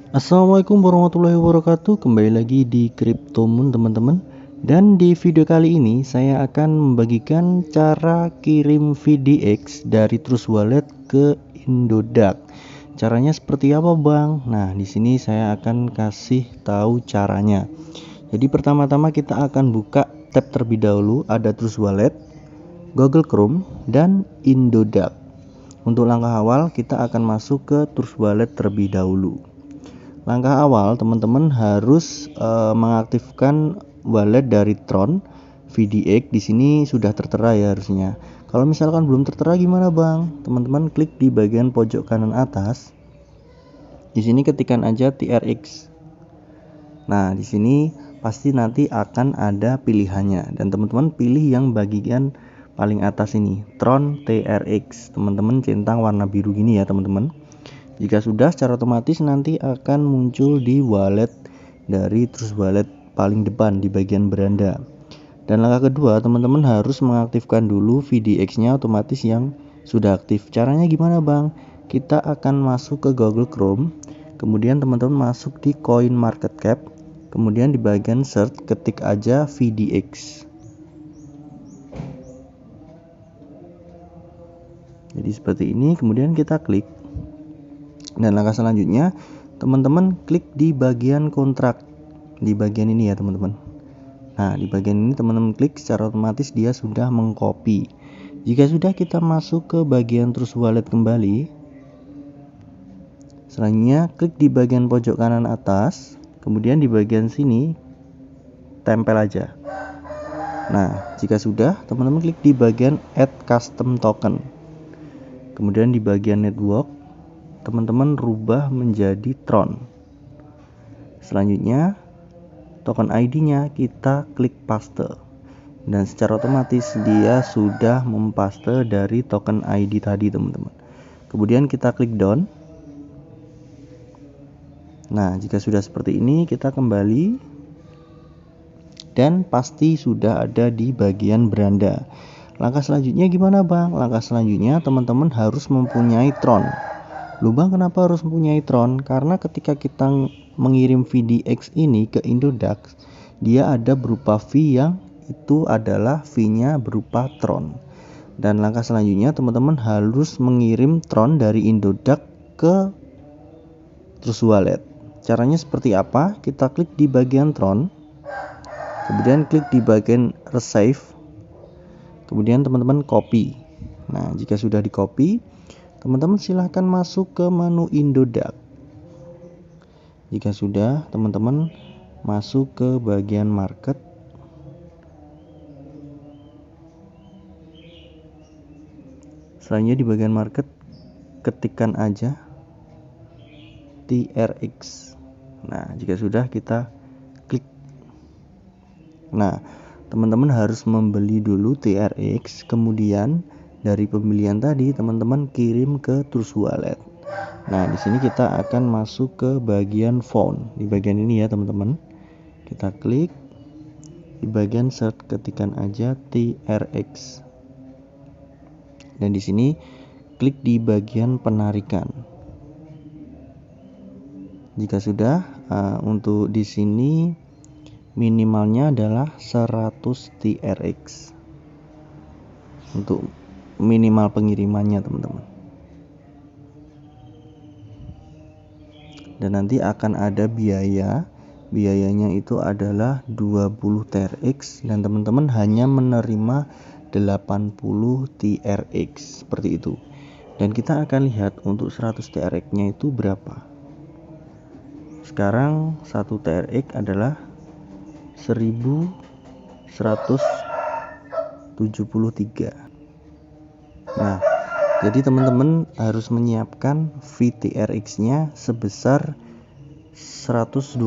Assalamualaikum warahmatullahi wabarakatuh. Kembali lagi di Cryptomoon teman-teman. Dan di video kali ini saya akan membagikan cara kirim VDX dari Trust Wallet ke Indodax. Caranya seperti apa, Bang? Nah, di sini saya akan kasih tahu caranya. Jadi pertama-tama kita akan buka tab terlebih dahulu, ada Trust Wallet, Google Chrome, dan Indodax. Untuk langkah awal kita akan masuk ke Trust Wallet terlebih dahulu. Langkah awal teman-teman harus mengaktifkan wallet dari Tron VDX. Di sini sudah tertera ya harusnya. Kalau misalkan belum tertera gimana, Bang? Teman-teman klik di bagian pojok kanan atas. Di sini ketikkan aja TRX. Nah, di sini pasti nanti akan ada pilihannya dan teman-teman pilih yang bagian paling atas ini, Tron TRX. Teman-teman centang warna biru gini ya, teman-teman. Jika sudah, secara otomatis nanti akan muncul di wallet dari Trust Wallet paling depan di bagian beranda. Dan langkah kedua, teman-teman harus mengaktifkan dulu VDX-nya otomatis yang sudah aktif. Caranya gimana, Bang? Kita akan masuk ke Google Chrome, kemudian teman-teman masuk di Coin Market Cap, kemudian di bagian search ketik aja VDX. Jadi seperti ini, kemudian kita klik. Dan langkah selanjutnya teman-teman klik di bagian kontrak di bagian ini ya teman-teman. Nah, di bagian ini teman-teman klik, secara otomatis dia sudah mengcopy. Jika sudah, kita masuk ke bagian Trust Wallet kembali. Selanjutnya klik di bagian pojok kanan atas, kemudian di bagian sini tempel aja. Nah, jika sudah, teman-teman klik di bagian Add Custom Token. Kemudian di bagian Network teman-teman rubah menjadi Tron. Selanjutnya token ID-nya kita klik paste dan secara otomatis dia sudah mempaste dari token ID tadi, teman-teman. Kemudian kita klik down. Nah, jika sudah seperti ini kita kembali dan pasti sudah ada di bagian beranda. Langkah selanjutnya gimana, Bang? Langkah selanjutnya teman-teman harus mempunyai Tron. Lu, Bang, kenapa harus mempunyai Tron? Karena ketika kita mengirim VDX ini ke Indodax, dia ada berupa fee yang itu adalah fee-nya berupa Tron. Dan langkah selanjutnya teman-teman harus mengirim Tron dari Indodax ke Trust Wallet. Caranya seperti apa? Kita klik di bagian Tron, kemudian klik di bagian Receive, kemudian teman-teman copy. Nah, jika sudah di copy, teman-teman silahkan masuk ke menu Indodax. Jika sudah, teman-teman masuk ke bagian market. Selanjutnya di bagian market ketikkan aja TRX. Nah, jika sudah kita klik. Nah, teman-teman harus membeli dulu TRX, kemudian dari pembelian tadi teman-teman kirim ke Trust Wallet. Nah, di sini kita akan masuk ke bagian phone. Di bagian ini ya, teman-teman. Kita klik di bagian search, ketikan aja TRX. Dan di sini klik di bagian penarikan. Jika sudah, untuk di sini minimalnya adalah 100 TRX untuk minimal pengirimannya, teman-teman. Dan nanti akan ada biayanya itu adalah 20 TRX dan teman-teman hanya menerima 80 TRX seperti itu. Dan kita akan lihat untuk 100 TRX-nya itu berapa. Sekarang 1 TRX adalah 1173. Nah, jadi teman-teman harus menyiapkan VTRX-nya sebesar 120.000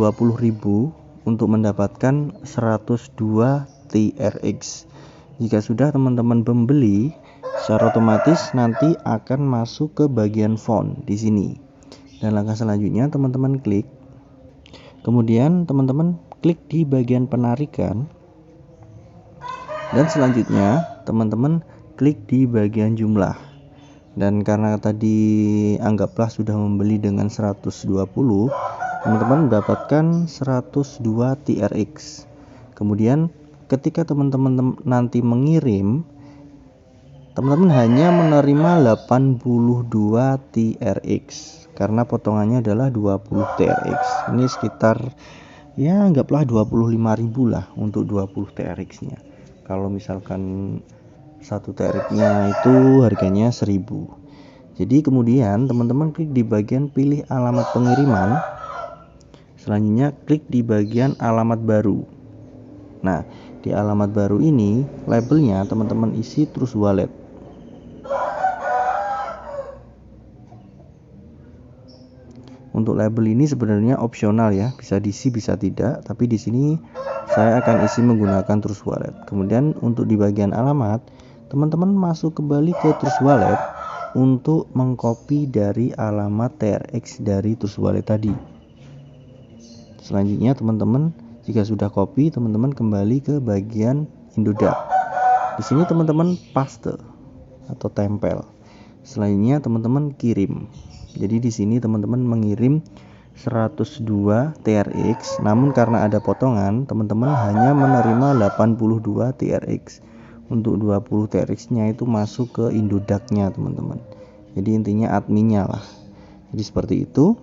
untuk mendapatkan 102 TRX. Jika sudah teman-teman membeli, secara otomatis nanti akan masuk ke bagian phone di sini. Dan langkah selanjutnya teman-teman klik. Kemudian teman-teman klik di bagian penarikan. Dan selanjutnya teman-teman klik di bagian jumlah. Dan karena tadi anggaplah sudah membeli dengan 120, teman-teman mendapatkan 102 TRX. Kemudian ketika teman-teman nanti mengirim, teman-teman hanya menerima 82 TRX karena potongannya adalah 20 TRX. Ini sekitar ya anggaplah 25.000 lah untuk 20 TRX nya. Kalau misalkan satu TRX nya itu harganya 1.000. Jadi kemudian teman-teman klik di bagian pilih alamat pengiriman. Selanjutnya klik di bagian alamat baru. Nah, di alamat baru ini labelnya teman-teman isi Trust Wallet. Untuk label ini sebenarnya opsional ya, bisa diisi bisa tidak, tapi di sini saya akan isi menggunakan Trust Wallet. Kemudian untuk di bagian alamat, teman-teman masuk kembali ke Trust Wallet untuk mengcopy dari alamat TRX dari Trust Wallet tadi. Selanjutnya teman-teman jika sudah copy, teman-teman kembali ke bagian Indodax. Di sini teman-teman paste atau tempel. Selanjutnya teman-teman kirim. Jadi di sini teman-teman mengirim 102 TRX, namun karena ada potongan, teman-teman hanya menerima 82 TRX. Untuk 20 TRX-nya itu masuk ke Indodax-nya, teman-teman. Jadi intinya adminnya lah. Jadi seperti itu.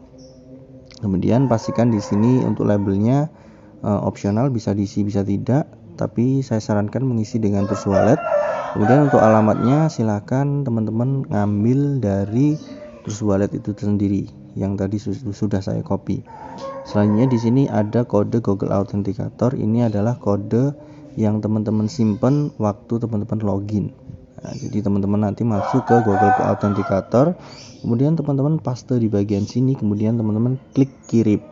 Kemudian pastikan di sini untuk labelnya opsional, bisa diisi bisa tidak, tapi saya sarankan mengisi dengan Trust Wallet. Kemudian untuk alamatnya silahkan teman-teman ngambil dari Trust Wallet itu sendiri yang tadi sudah saya copy. Selanjutnya di sini ada kode Google Authenticator. Ini adalah kode yang teman-teman simpan waktu teman-teman login. Nah, jadi teman-teman nanti masuk ke Google Authenticator, kemudian teman-teman paste di bagian sini, kemudian teman-teman klik kirim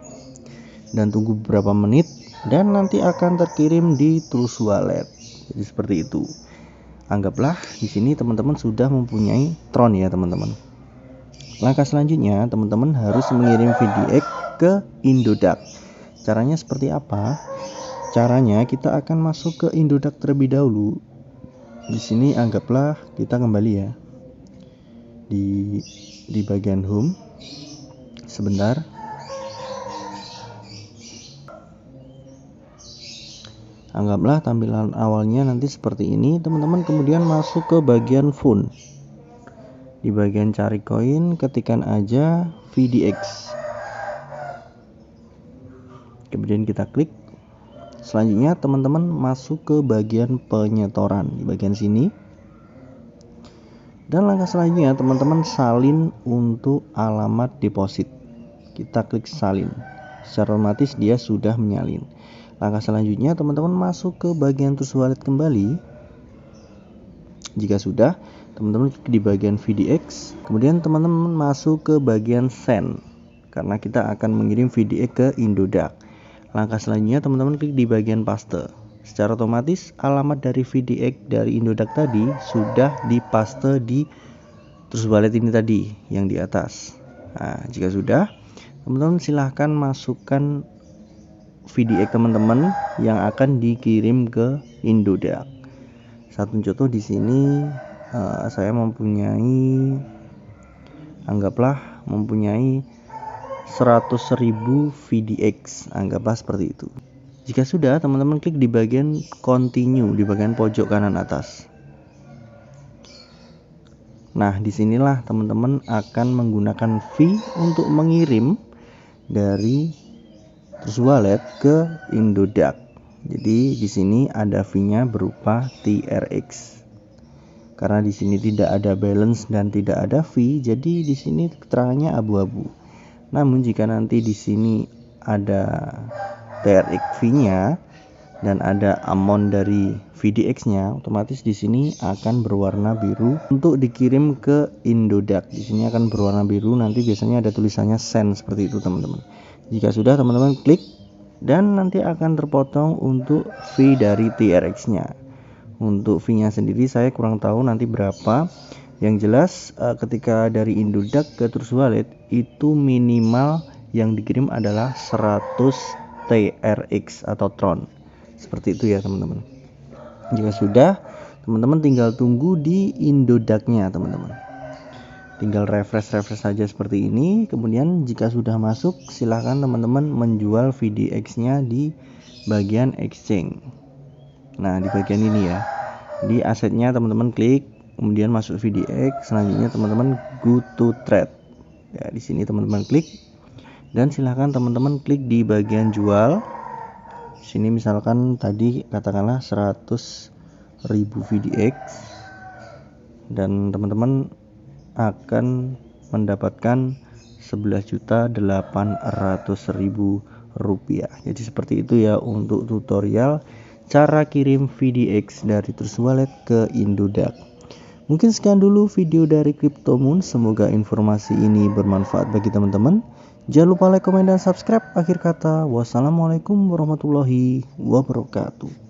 dan tunggu beberapa menit dan nanti akan terkirim di Trust Wallet. Jadi seperti itu. Anggaplah di sini teman-teman sudah mempunyai Tron ya teman-teman. Langkah selanjutnya teman-teman harus mengirim VDX ke Indodax. Caranya seperti apa? Caranya kita akan masuk ke Indodax terlebih dahulu. Di sini anggaplah kita kembali ya di bagian home. Sebentar. Anggaplah tampilan awalnya nanti seperti ini, teman-teman kemudian masuk ke bagian phone. Di bagian cari koin ketikkan aja VDX. Kemudian kita klik. Selanjutnya teman-teman masuk ke bagian penyetoran di bagian sini. Dan langkah selanjutnya teman-teman salin untuk alamat deposit. Kita klik salin. Secara otomatis dia sudah menyalin. Langkah selanjutnya teman-teman masuk ke bagian Trust Wallet kembali. Jika sudah, teman-teman klik di bagian VDX. Kemudian teman-teman masuk ke bagian send karena kita akan mengirim VDX ke Indodax. Langkah selanjutnya teman-teman klik di bagian paste. Secara otomatis alamat dari VDX dari Indodax tadi sudah dipaste di Trust Wallet ini tadi yang di atas. Nah, jika sudah, teman-teman silahkan masukkan VDX teman-teman yang akan dikirim ke Indodax. Satu contoh di sini saya anggaplah mempunyai 100.000 VDX, anggaplah seperti itu. Jika sudah, teman-teman klik di bagian continue di bagian pojok kanan atas. Nah, disinilah teman-teman akan menggunakan fee untuk mengirim dari Trust Wallet ke Indodax. Jadi di sini ada fee-nya berupa TRX. Karena di sini tidak ada balance dan tidak ada fee, jadi di sini keterangannya abu-abu. Namun jika nanti di sini ada TRX fee-nya dan ada amount dari VDX-nya, otomatis di sini akan berwarna biru untuk dikirim ke Indodax. Di sini akan berwarna biru, nanti biasanya ada tulisannya send seperti itu teman-teman. Jika sudah, teman-teman klik dan nanti akan terpotong untuk fee dari TRX-nya. Untuk fee-nya sendiri saya kurang tahu nanti berapa. Yang jelas ketika dari Indodax ke Trust Wallet itu minimal yang dikirim adalah 100 TRX atau Tron. Seperti itu ya teman-teman. Jika sudah, teman-teman tinggal tunggu di Indodax-nya teman-teman. tinggal refresh saja seperti ini. Kemudian jika sudah masuk, silahkan teman-teman menjual VDX nya di bagian exchange. Nah, di bagian ini ya, di asetnya teman-teman klik, kemudian masuk VDX. Selanjutnya teman-teman go to trade ya, di sini teman-teman klik dan silahkan teman-teman klik di bagian jual. Sini misalkan tadi katakanlah 100.000 VDX dan teman-teman akan mendapatkan 11.800.000 rupiah. Jadi seperti itu ya untuk tutorial cara kirim VDX dari Trust Wallet ke Indodax. Mungkin sekian dulu video dari CryptoMoon. Semoga informasi ini bermanfaat bagi teman-teman. Jangan lupa like, komen, dan subscribe. Akhir kata, wassalamualaikum warahmatullahi wabarakatuh.